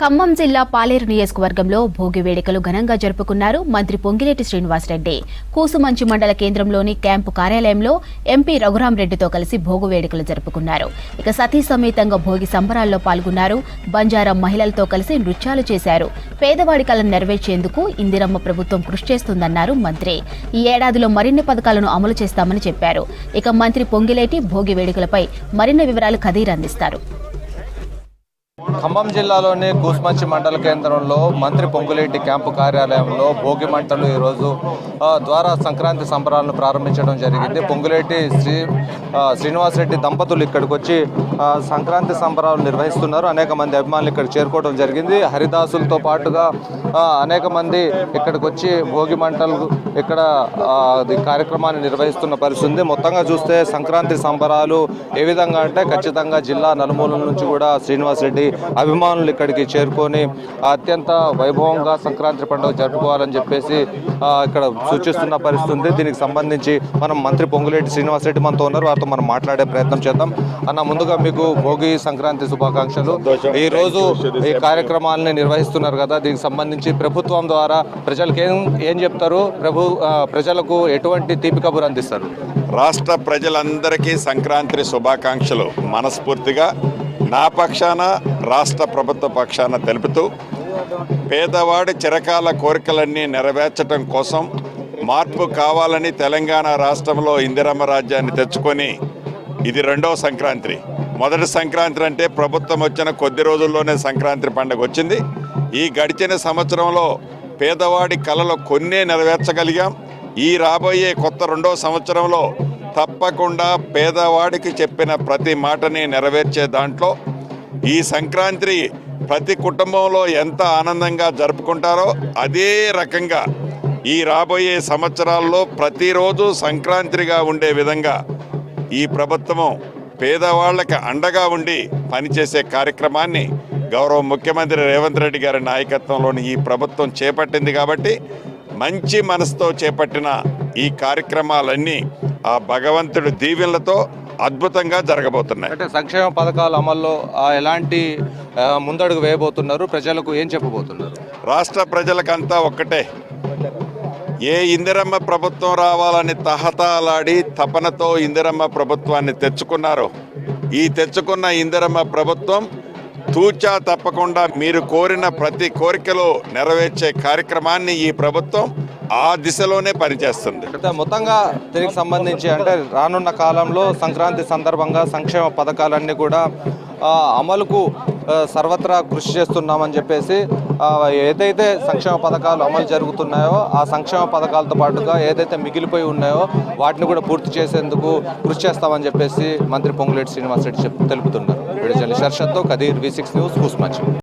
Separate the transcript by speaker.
Speaker 1: ఖమ్మం జిల్లా పాలేరు నియోజకవర్గంలో భోగి వేడుకలు ఘనంగా జరుపుకున్నారు మంత్రి పొంగిలేటి శ్రీనివాసరెడ్డి. కూసుమంచి మండల కేంద్రంలోని క్యాంపు కార్యాలయంలో ఎంపీ రఘురామరెడ్డితో కలిసి భోగి వేడుకలు జరుపుకున్నారు. ఇక సతీ సమేతంగా భోగి సంబరాల్లో పాల్గొన్నారు. బంజారా మహిళలతో కలిసి నృత్యాలు చేశారు. పేదవాడి కలను నెరవేర్చేందుకు ఇందిరమ్మ ప్రభుత్వం కృషి చేస్తుందన్నారు మంత్రి. ఈ ఏడాదిలో మరిన్ని పథకాలను అమలు చేస్తామని చెప్పారు. ఇక మంత్రి పొంగిలేటి భోగి వేడుకలపై మరిన్ని వివరాలు ఖదీర్ అందిస్తారు.
Speaker 2: ఖమ్మం జిల్లాలోని కూసుమంచి మండల కేంద్రంలో మంత్రి పొంగులేటి క్యాంపు కార్యాలయంలో భోగి మంటలు ఈరోజు ద్వారా సంక్రాంతి సంబరాలను ప్రారంభించడం జరిగింది. పొంగులేటి శ్రీనివాసరెడ్డి దంపతులు ఇక్కడికి వచ్చి సంక్రాంతి సంబరాలు నిర్వహిస్తున్నారు. అనేక మంది అభిమానులు ఇక్కడ చేరుకోవడం జరిగింది. హరిదాసులతో పాటుగా అనేక మంది ఇక్కడికి వచ్చి భోగి మంటలు ఇక్కడ కార్యక్రమాన్ని నిర్వహిస్తున్న పరిస్థితి ఉంది. మొత్తంగా చూస్తే సంక్రాంతి సంబరాలు ఏ విధంగా అంటే ఖచ్చితంగా జిల్లా నలుమూలల నుంచి కూడా శ్రీనివాసరెడ్డి అభిమానులు ఇక్కడికి చేరుకొని అత్యంత వైభవంగా సంక్రాంతి పండుగ జరుపుకోవాలని చెప్పేసి ఇక్కడ సూచిస్తున్న పరిస్థితి ఉంది. దీనికి సంబంధించి మనం మంత్రి పొంగులేటి శ్రీనివాసరెడ్డి మనతో ఉన్నారు. వారితో మనం మాట్లాడే ప్రయత్నం చేద్దాం. అన్న, ముందుగా మీకు భోగి సంక్రాంతి శుభాకాంక్షలు. ఈ రోజు ఈ కార్యక్రమాలని నిర్వహిస్తున్నారు కదా, దీనికి సంబంధించి ప్రభుత్వం ద్వారా ప్రజలకు ఏం చెప్తారు? ప్రజలకు ఎటువంటి తీపి కబురు అందిస్తారు?
Speaker 3: రాష్ట్ర ప్రజలందరికీ సంక్రాంతి శుభాకాంక్షలు మనస్ఫూర్తిగా నా పక్షాన రాష్ట్ర ప్రభుత్వ పక్షాన తెలుపుతూ, పేదవాడి చిరకాల కోరికలన్నీ నెరవేర్చడం కోసం మార్పు కావాలని తెలంగాణ రాష్ట్రంలో ఇందిరమ్మ రాజ్యాన్ని తెచ్చుకొని ఇది రెండవ సంక్రాంతి. మొదటి సంక్రాంతి అంటే ప్రభుత్వం వచ్చిన కొద్ది రోజుల్లోనే సంక్రాంతి పండుగ వచ్చింది. ఈ గడిచిన సంవత్సరంలో పేదవాడి కలలు కొన్నే నెరవేర్చగలిగాం. ఈ రాబోయే కొత్త రెండవ సంవత్సరంలో తప్పకుండా పేదవాడికి చెప్పిన ప్రతి మాటని నెరవేర్చే దాంట్లో ఈ సంక్రాంతి ప్రతి కుటుంబంలో ఎంత ఆనందంగా జరుపుకుంటారో అదే రకంగా ఈ రాబోయే సంవత్సరాల్లో ప్రతిరోజు సంక్రాంతిగా ఉండే విధంగా ఈ ప్రభుత్వం పేదవాళ్ళకి అండగా ఉండి పనిచేసే కార్యక్రమాన్ని గౌరవ ముఖ్యమంత్రి రేవంత్ రెడ్డి గారి నాయకత్వంలోని ఈ ప్రభుత్వం చేపట్టింది. కాబట్టి మంచి మనసుతో చేపట్టిన ఈ కార్యక్రమాలన్నీ ఆ భగవంతుడి దీవెనలతో అద్భుతంగా జరగబోతున్నాయి.
Speaker 2: అంటే సంక్షేమ పథకాల అమల్లో ఎలాంటి ముందడుగు వేయబోతున్నారు? ప్రజలకు ఏం చెప్పబోతున్నారు?
Speaker 3: రాష్ట్ర ప్రజలకంతా ఒక్కటే, ఏ ఇందిరమ్మ ప్రభుత్వం రావాలని తహతలాడి తపనతో ఇందిరమ్మ ప్రభుత్వాన్ని తెచ్చుకున్నారో, ఈ తెచ్చుకున్న ఇందిరమ్మ ప్రభుత్వం తూచా తప్పకుండా మీరు కోరిన ప్రతి కోరికలో నెరవేర్చే కార్యక్రమాన్ని ఈ ప్రభుత్వం ఆ దిశలోనే పనిచేస్తుంది.
Speaker 2: మొత్తంగా దీనికి సంబంధించి అంటే రానున్న కాలంలో సంక్రాంతి సందర్భంగా సంక్షేమ పథకాలన్నీ కూడా అమలుకు సర్వత్రా కృషి చేస్తున్నామని చెప్పేసి, ఏదైతే సంక్షేమ పథకాలు అమలు జరుగుతున్నాయో ఆ సంక్షేమ పథకాలతో పాటుగా ఏదైతే మిగిలిపోయి ఉన్నాయో వాటిని కూడా పూర్తి చేసేందుకు కృషి చేస్తామని చెప్పేసి మంత్రి పొంగులేటి శ్రీనివాసరెడ్డి తెలుపుతున్నారు. విడుదల షర్షత్తో ఖదీర్, V6 న్యూస్, కూసుమంచి.